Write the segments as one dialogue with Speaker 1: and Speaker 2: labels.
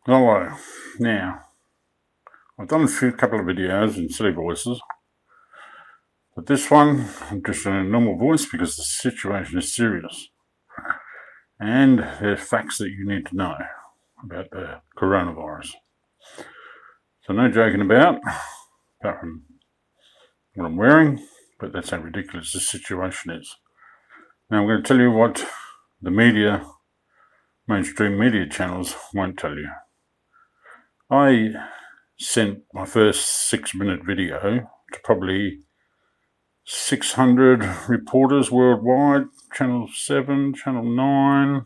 Speaker 1: Hello. Now, I've done a couple of videos in silly voices, but this one I'm just in a normal voice because the situation is serious. And there's facts that you need to know about the coronavirus. So no joking apart from what I'm wearing, but that's how ridiculous the situation is. Now I'm going to tell you what the mainstream media channels won't tell you. I sent my first 6-minute video to probably 600 reporters worldwide, Channel 7, Channel 9,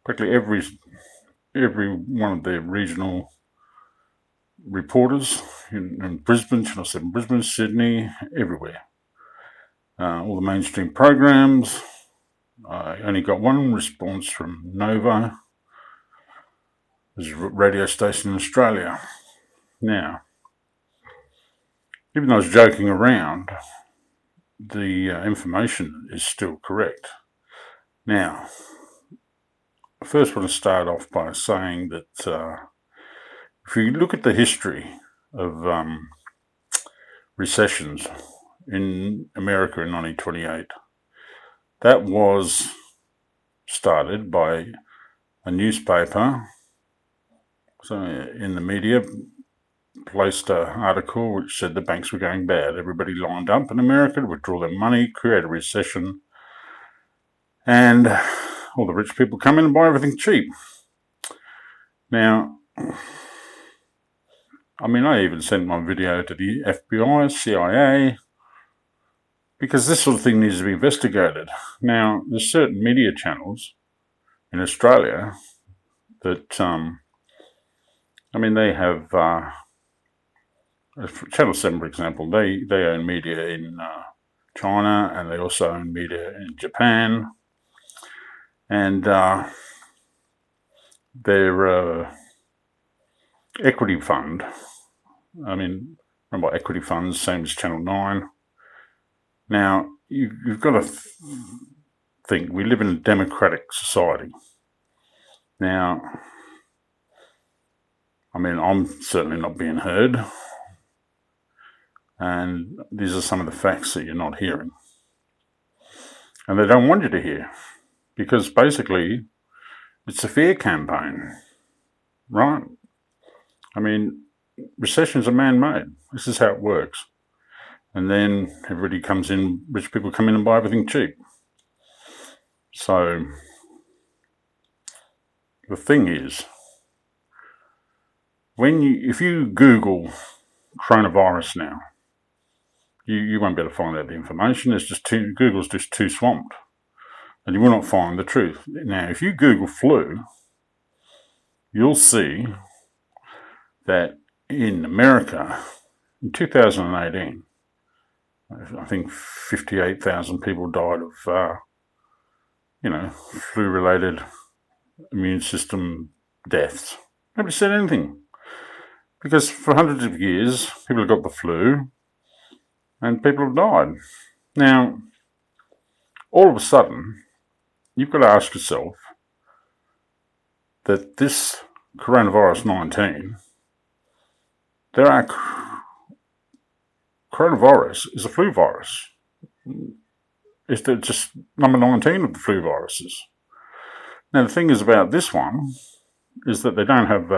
Speaker 1: practically every one of the regional reporters in Brisbane, Channel 7 Brisbane, Sydney, everywhere. All the mainstream programs. I only got one response from Nova, there's a radio station in Australia. Now, even though I was joking around, the information is still correct. Now, I first want to start off by saying that if you look at the history of recessions in America in 1928, that was started by a newspaper. So in the media, placed an article which said the banks were going bad. Everybody lined up in America to withdraw their money, create a recession, and all the rich people come in and buy everything cheap. Now, I even sent my video to the FBI, CIA, because this sort of thing needs to be investigated. Now, there's certain media channels in Australia that, they have, Channel 7, for example, they own media in China, and they also own media in Japan, and their equity fund, remember equity funds, same as Channel 9. Now, you've got to think we live in a democratic society. Now, I'm certainly not being heard, and these are some of the facts that you're not hearing. And they don't want you to hear, because basically it's a fear campaign, right? Recessions are man-made. This is how it works. And then everybody comes in, rich people come in and buy everything cheap. So the thing is, if you Google coronavirus now, you won't be able to find out the information. Google's just too swamped, and you will not find the truth. Now, if you Google flu, you'll see that in America in 2018, I think 58,000 people died of, flu-related immune system deaths. Nobody said anything, because for hundreds of years, people have got the flu, and people have died. Now, all of a sudden, you've got to ask yourself that this coronavirus 19, coronavirus is a flu virus. It's just number 19 of the flu viruses. Now, the thing is about this one is that they don't have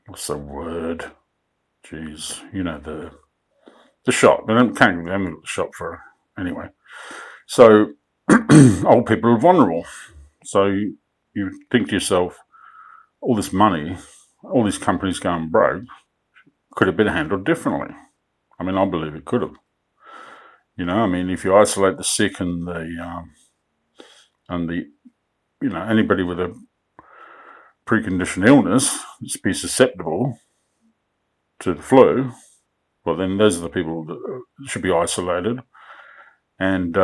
Speaker 1: what's the word? Jeez, the shot. They haven't got the shot for anyway. So old people are vulnerable. So you think to yourself, all this money, all these companies going broke, could have been handled differently. I believe it could have. If you isolate the sick and anybody with a preconditioned illness that's be susceptible to the flu, well, then those are the people that should be isolated. And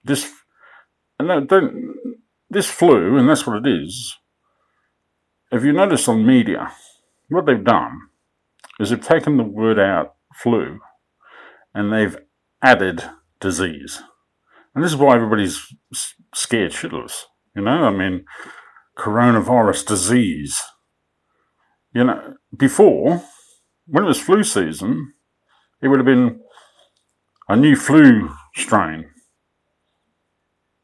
Speaker 1: this flu, and that's what it is. If you notice on media, what they've done is they've taken the word out, flu, and they've added disease. And this is why everybody's scared shitless. You know, I mean, coronavirus disease. You know, before, when it was flu season, it would have been a new flu strain.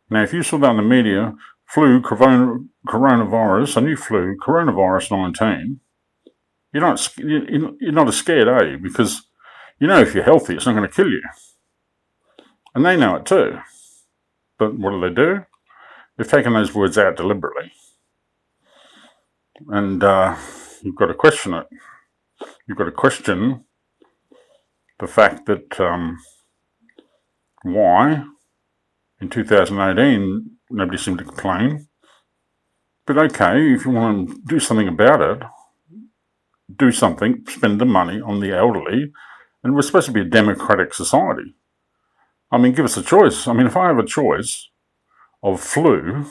Speaker 1: Now, if you saw that on the media, coronavirus, a new flu, coronavirus 19, you're not as scared, are you? Because you know if you're healthy, it's not going to kill you. And they know it too. But what do? They've taken those words out deliberately. And you've got to question it. You've got to question the fact that why in 2018 nobody seemed to complain. But okay, if you want to do something about it, do something, spend the money on the elderly. And we're supposed to be a democratic society. I mean, give us a choice. I mean, if I have a choice of flu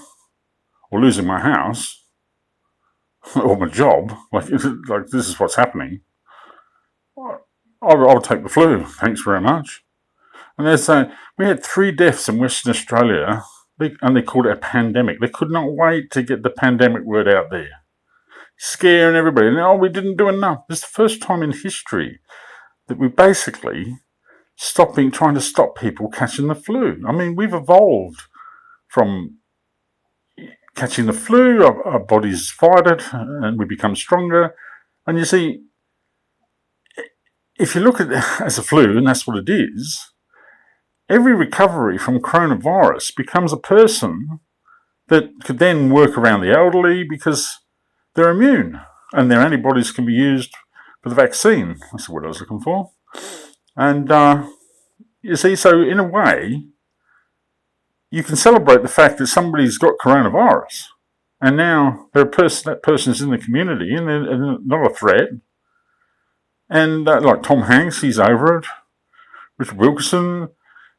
Speaker 1: or losing my house or my job, like this is what's happening, I'll take the flu. Thanks very much. And they're saying we had 3 deaths in Western Australia, and they called it a pandemic. They could not wait to get the pandemic word out there, scaring everybody. And we didn't do enough. This is the first time in history that we basically trying to stop people catching the flu. I mean, we've evolved from catching the flu, our bodies fight it, and we become stronger. And you see, if you look at it as a flu, and that's what it is, every recovery from coronavirus becomes a person that could then work around the elderly because they're immune and their antibodies can be used for the vaccine. That's the word I was looking for. And you see, so in a way, you can celebrate the fact that somebody's got coronavirus and now that person's in the community and they're not a threat. And like Tom Hanks, he's over it. Richard Wilkinson,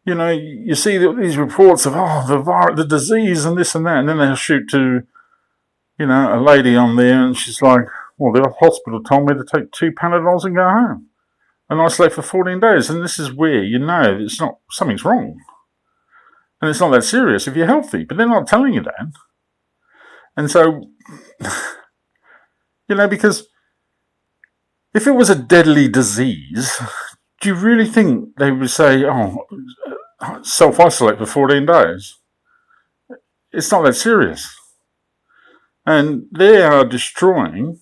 Speaker 1: you know, you see these reports of, the disease and this and that, and then they'll shoot to, you know, a lady on there and she's like, well, the hospital told me to take 2 Panadols and go home and isolate for 14 days. And this is where you know something's wrong. And it's not that serious if you're healthy, but they're not telling you that. And so, you know, because if it was a deadly disease, do you really think they would say, self-isolate for 14 days? It's not that serious. And they are destroying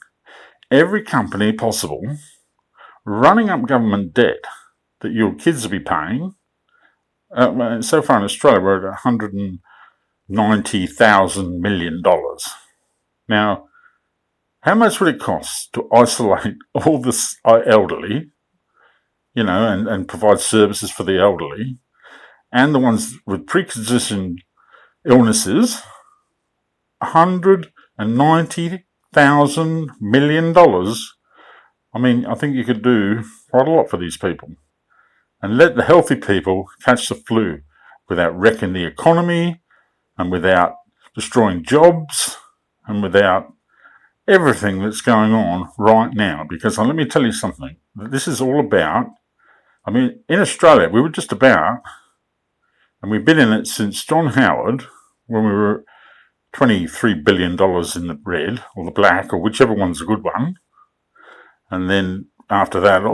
Speaker 1: every company possible, running up government debt that your kids will be paying. So far in Australia, we're at $190,000 million. Now, how much would it cost to isolate all the elderly, you know, and provide services for the elderly and the ones with pre-existing illnesses? $190,000 million. I mean, I think you could do quite a lot for these people and let the healthy people catch the flu without wrecking the economy and without destroying jobs and without everything that's going on right now. Because let me tell you something, this is all about, I mean, in Australia, we were just about, and we've been in it since John Howard, when we were $23 billion in the red or the black or whichever one's a good one. And then after that,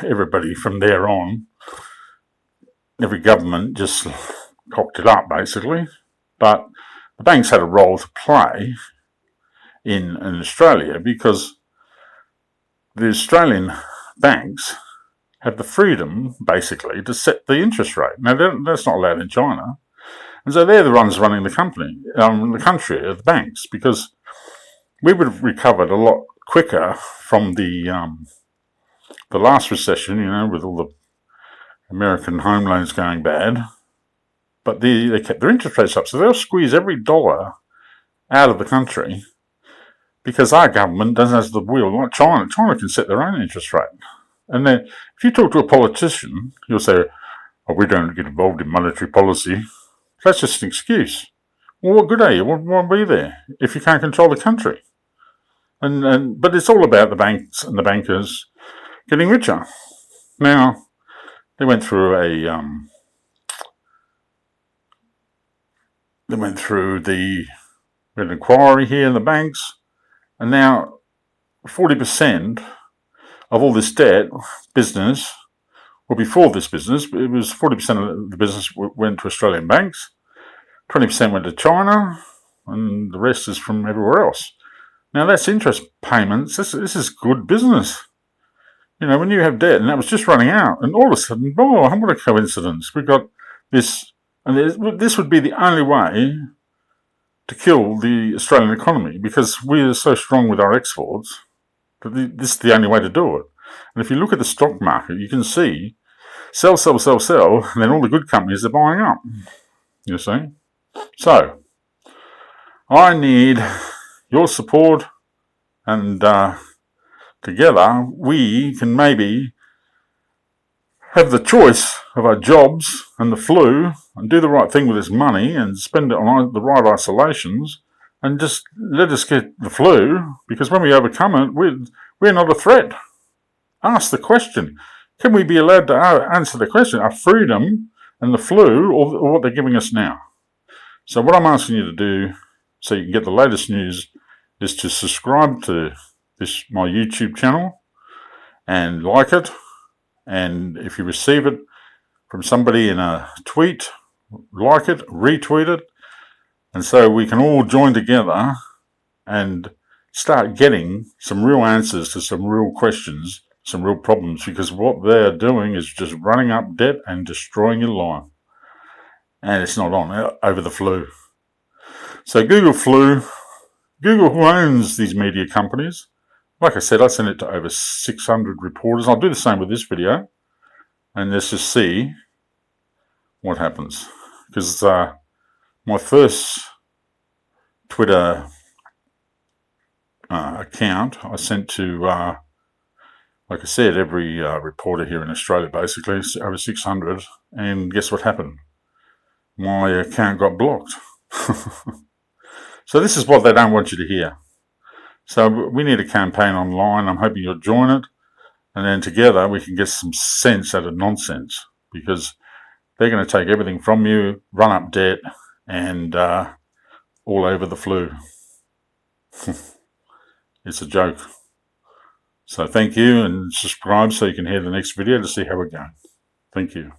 Speaker 1: everybody from there on, every government just cocked it up basically. But the banks had a role to play in Australia because the Australian banks have the freedom basically to set the interest rate. Now that's not allowed in China. And so they're the ones running the country, the banks, because we would have recovered a lot quicker from the last recession, you know, with all the American home loans going bad. But they kept their interest rates up, so they'll squeeze every dollar out of the country because our government doesn't have the will. Like China can set their own interest rate. And then if you talk to a politician, you'll say, we don't get involved in monetary policy. That's just an excuse. Well, what good are you? Why be there if you can't control the country? But it's all about the banks and the bankers getting richer. Now, they went through They went through we had an inquiry here in the banks, and now 40% of all this debt, business, well, before this business, it was 40% of the business went to Australian banks, 20% went to China, and the rest is from everywhere else. Now, that's interest payments. This is good business. You know, when you have debt, and that was just running out, and all of a sudden, oh, what a coincidence. We've got this, and this would be the only way to kill the Australian economy, because we are so strong with our exports that this is the only way to do it. And if you look at the stock market, you can see sell, sell, sell, sell, and then all the good companies are buying up, you see. So, I need your support, and together we can maybe have the choice of our jobs and the flu, and do the right thing with this money and spend it on the right isolations, and just let us get the flu, because when we overcome it, we're not a threat. Ask the question. Can we be allowed to answer the question, our freedom and the flu, or what they're giving us now? So what I'm asking you to do, so you can get the latest news, is to subscribe to my YouTube channel and like it. And if you receive it from somebody in a tweet, like it, retweet it, and so we can all join together and start getting some real answers to some real questions, some real problems, because what they're doing is just running up debt and destroying your life. And it's not on over the flu. So Google flu. Google, who owns these media companies, like I said, I sent it to over 600 reporters. I'll do the same with this video, and let's just see what happens. Because my first Twitter account I sent to, like I said, every reporter here in Australia, basically, over 600, and guess what happened? My account got blocked. So this is what they don't want you to hear. So we need a campaign online. I'm hoping you'll join it. And then together we can get some sense out of nonsense, because they're going to take everything from you, run up debt, and all over the flu. It's a joke. So thank you, and subscribe so you can hear the next video to see how we're going. Thank you.